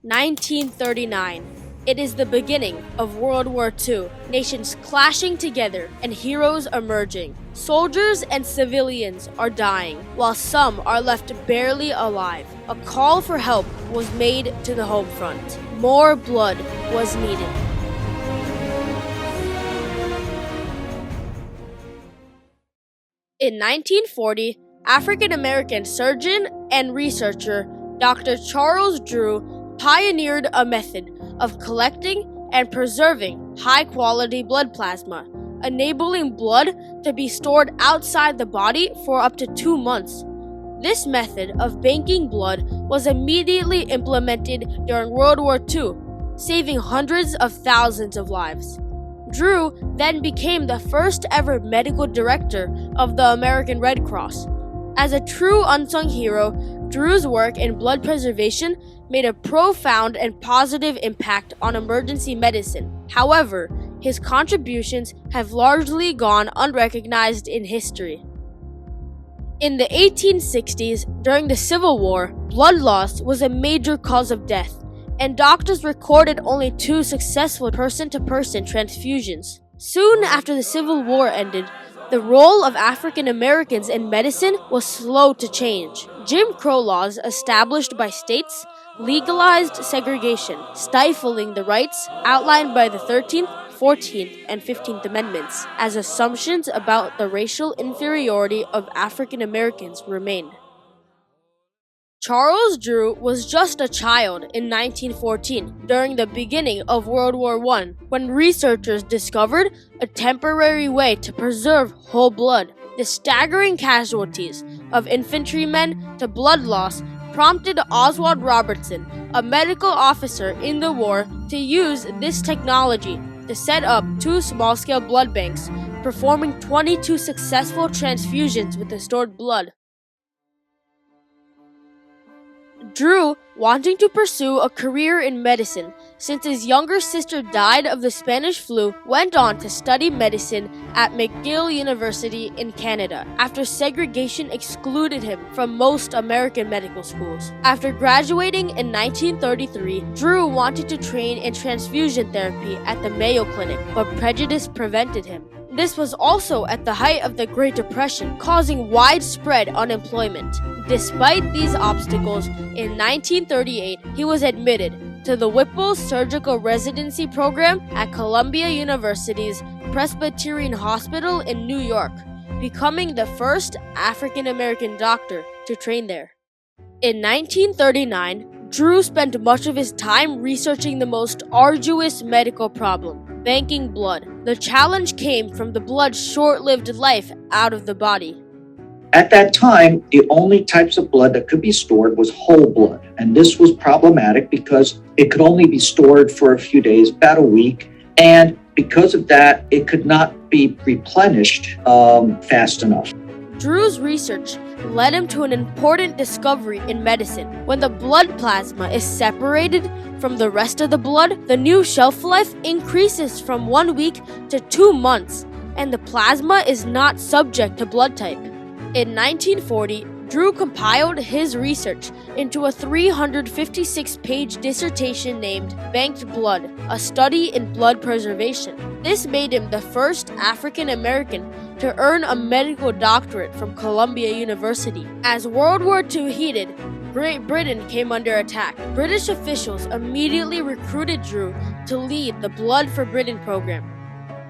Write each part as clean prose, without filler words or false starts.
1939. It is the beginning of World War II, nations clashing together and heroes emerging. Soldiers and civilians are dying, while some are left barely alive. A call for help was made to the home front. More blood was needed. In 1940, African-American surgeon and researcher Dr. Charles Drew pioneered a method of collecting and preserving high-quality blood plasma, enabling blood to be stored outside the body for up to 2 months. This method of banking blood was immediately implemented during World War II, saving hundreds of thousands of lives. Drew then became the first ever medical director of the American Red Cross. As a true unsung hero, Drew's work in blood preservation made a profound and positive impact on emergency medicine. However, his contributions have largely gone unrecognized in history. In the 1860s, during the Civil War, blood loss was a major cause of death, and doctors recorded only 2 successful person-to-person transfusions. Soon after the Civil War ended, the role of African Americans in medicine was slow to change. Jim Crow laws established by states legalized segregation, stifling the rights outlined by the 13th, 14th, and 15th Amendments, as assumptions about the racial inferiority of African Americans remained. Charles Drew was just a child in 1914 during the beginning of World War I when researchers discovered a temporary way to preserve whole blood. The staggering casualties of infantrymen to blood loss prompted Oswald Robertson, a medical officer in the war, to use this technology to set up 2 small-scale blood banks, performing 22 successful transfusions with the stored blood. Drew, wanting to pursue a career in medicine since his younger sister died of the Spanish flu, went on to study medicine at McGill University in Canada after segregation excluded him from most American medical schools. After graduating in 1933, Drew wanted to train in transfusion therapy at the Mayo Clinic, but prejudice prevented him. This was also at the height of the Great Depression, causing widespread unemployment. Despite these obstacles, in 1938, he was admitted to the Whipple Surgical Residency Program at Columbia University's Presbyterian Hospital in New York, becoming the first African-American doctor to train there. In 1939, Drew spent much of his time researching the most arduous medical problem, banking blood. The challenge came from the blood's short-lived life out of the body. At that time, the only types of blood that could be stored was whole blood. And this was problematic because it could only be stored for a few days, about a week. And because of that, it could not be replenished fast enough. Drew's research led him to an important discovery in medicine. When the blood plasma is separated from the rest of the blood, the new shelf life increases from 1 week to 2 months, and the plasma is not subject to blood type. In 1940, Drew compiled his research into a 356-page dissertation named Banked Blood, a study in blood preservation. This made him the first African American to earn a medical doctorate from Columbia University. As World War II heated, Great Britain came under attack. British officials immediately recruited Drew to lead the Blood for Britain program.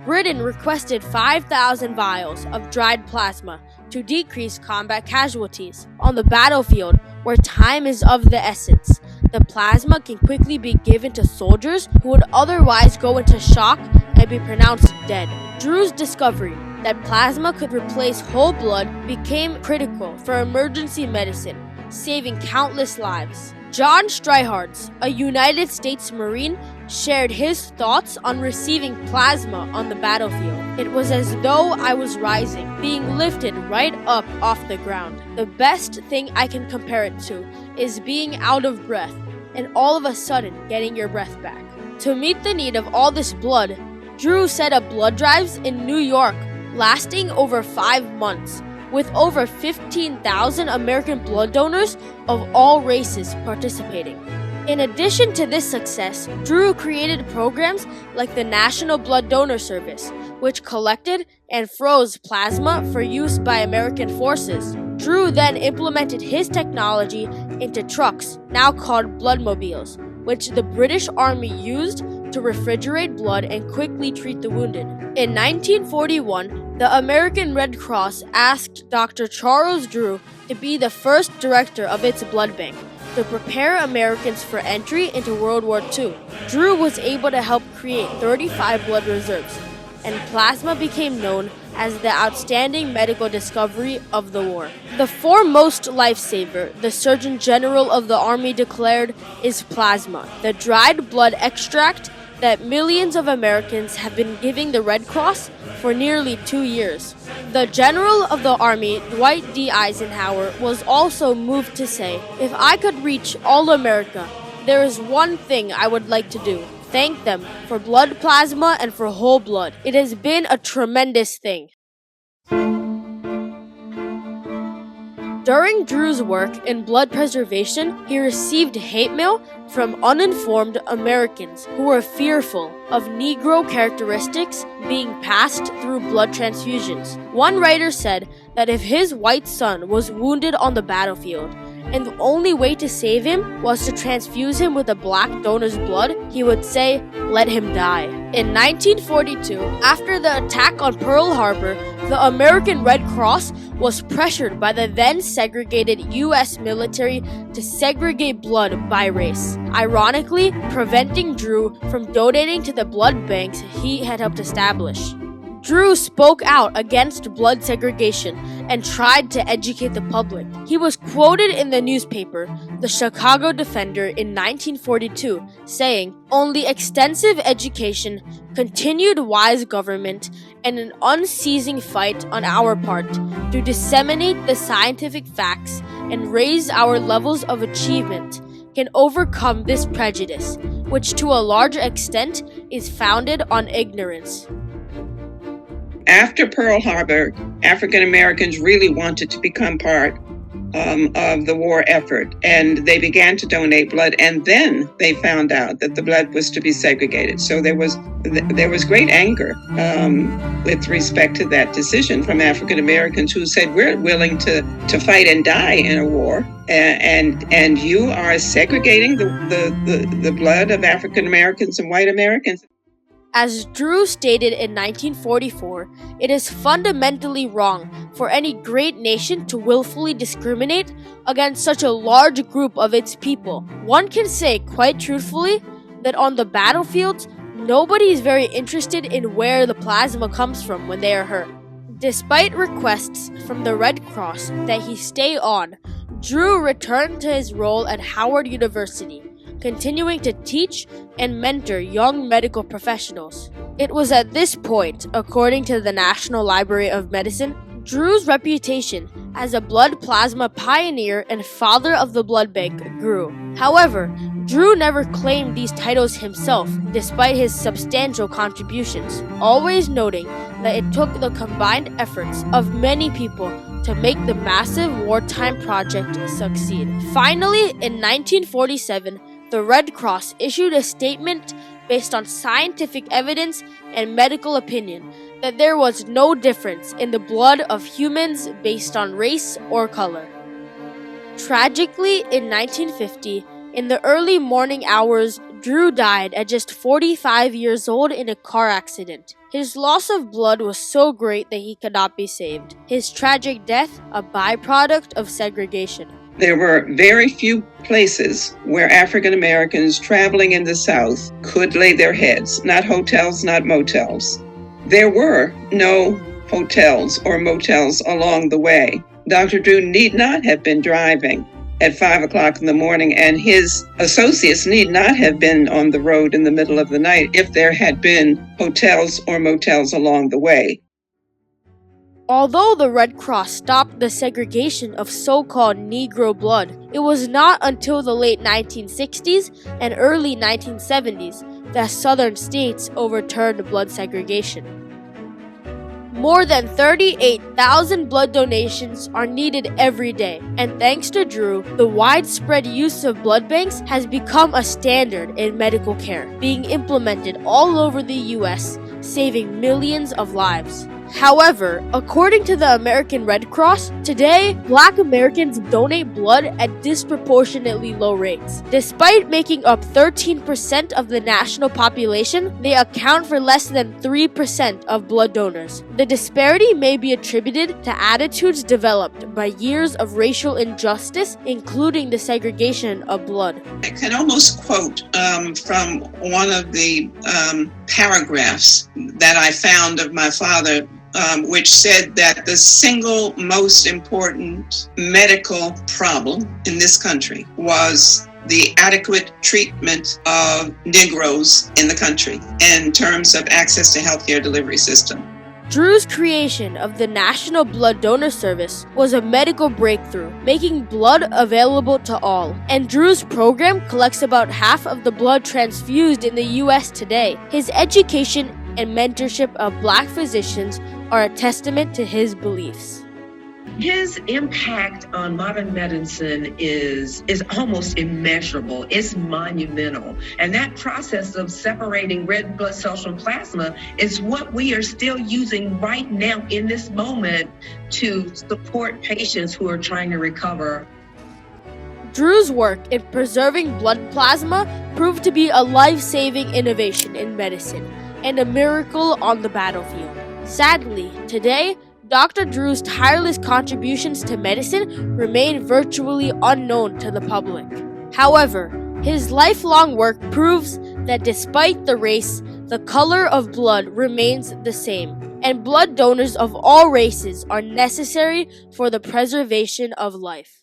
Britain requested 5,000 vials of dried plasma to decrease combat casualties. On the battlefield, where time is of the essence, the plasma can quickly be given to soldiers who would otherwise go into shock and be pronounced dead. Drew's discovery that plasma could replace whole blood became critical for emergency medicine, saving countless lives. John Streihartz, a United States Marine, shared his thoughts on receiving plasma on the battlefield. It was as though I was rising, being lifted right up off the ground. The best thing I can compare it to is being out of breath and all of a sudden getting your breath back. To meet the need of all this blood, Drew set up blood drives in New York, lasting over 5 months, with over 15,000 American blood donors of all races participating. In addition to this success, Drew created programs like the National Blood Donor Service, which collected and froze plasma for use by American forces. Drew then implemented his technology into trucks, now called bloodmobiles, which the British Army used to refrigerate blood and quickly treat the wounded. In 1941, the American Red Cross asked Dr. Charles Drew to be the first director of its blood bank to prepare Americans for entry into World War II. Drew was able to help create 35 blood reserves, and plasma became known as the outstanding medical discovery of the war. The foremost lifesaver, the Surgeon General of the Army declared, is plasma, the dried blood extract that millions of Americans have been giving the Red Cross for nearly 2 years. The General of the Army, Dwight D. Eisenhower, was also moved to say, "If I could reach all America, there is one thing I would like to do. Thank them for blood plasma and for whole blood. It has been a tremendous thing." During Drew's work in blood preservation, he received hate mail from uninformed Americans who were fearful of Negro characteristics being passed through blood transfusions. One writer said that if his white son was wounded on the battlefield, and the only way to save him was to transfuse him with a black donor's blood, he would say, "Let him die." In 1942, after the attack on Pearl Harbor, the American Red Cross was pressured by the then segregated U.S. military to segregate blood by race, ironically preventing Drew from donating to the blood banks he had helped establish. Drew spoke out against blood segregation and tried to educate the public. He was quoted in the newspaper, the Chicago Defender, in 1942, saying, "Only extensive education, continued wise government, and an unceasing fight on our part to disseminate the scientific facts and raise our levels of achievement can overcome this prejudice, which to a large extent is founded on ignorance." After Pearl Harbor, African Americans really wanted to become part of the war effort, and they began to donate blood, and then they found out that the blood was to be segregated. So there was great anger with respect to that decision from African Americans who said, "We're willing to fight and die in a war, and you are segregating the blood of African Americans and white Americans." As Drew stated in 1944, it is fundamentally wrong for any great nation to willfully discriminate against such a large group of its people. One can say quite truthfully that on the battlefields, nobody is very interested in where the plasma comes from when they are hurt. Despite requests from the Red Cross that he stay on, Drew returned to his role at Howard University, continuing to teach and mentor young medical professionals. It was at this point, according to the National Library of Medicine, Drew's reputation as a blood plasma pioneer and father of the blood bank grew. However, Drew never claimed these titles himself, despite his substantial contributions, always noting that it took the combined efforts of many people to make the massive wartime project succeed. Finally, in 1947, the Red Cross issued a statement based on scientific evidence and medical opinion that there was no difference in the blood of humans based on race or color. Tragically, in 1950, in the early morning hours, Drew died at just 45 years old in a car accident. His loss of blood was so great that he could not be saved. His tragic death, a byproduct of segregation. There were very few places where African Americans traveling in the South could lay their heads, not hotels, not motels. There were no hotels or motels along the way. Dr. Drew need not have been driving at 5 o'clock in the morning, and his associates need not have been on the road in the middle of the night if there had been hotels or motels along the way. Although the Red Cross stopped the segregation of so-called Negro blood, it was not until the late 1960s and early 1970s that Southern states overturned blood segregation. More than 38,000 blood donations are needed every day, and thanks to Drew, the widespread use of blood banks has become a standard in medical care, being implemented all over the US, saving millions of lives. However, according to the American Red Cross, today, Black Americans donate blood at disproportionately low rates. Despite making up 13% of the national population, they account for less than 3% of blood donors. The disparity may be attributed to attitudes developed by years of racial injustice, including the segregation of blood. I can almost quote from one of the paragraphs that I found of my father, which said that the single most important medical problem in this country was the adequate treatment of Negroes in the country in terms of access to healthcare delivery system. Drew's creation of the National Blood Donor Service was a medical breakthrough, making blood available to all. And Drew's program collects about half of the blood transfused in the U.S. today. His education and mentorship of Black physicians are a testament to his beliefs. His impact on modern medicine is almost immeasurable. It's monumental. And that process of separating red blood cells from plasma is what we are still using right now in this moment to support patients who are trying to recover. Drew's work in preserving blood plasma proved to be a life-saving innovation in medicine and a miracle on the battlefield. Sadly, today, Dr. Drew's tireless contributions to medicine remain virtually unknown to the public. However, his lifelong work proves that despite the race, the color of blood remains the same, and blood donors of all races are necessary for the preservation of life.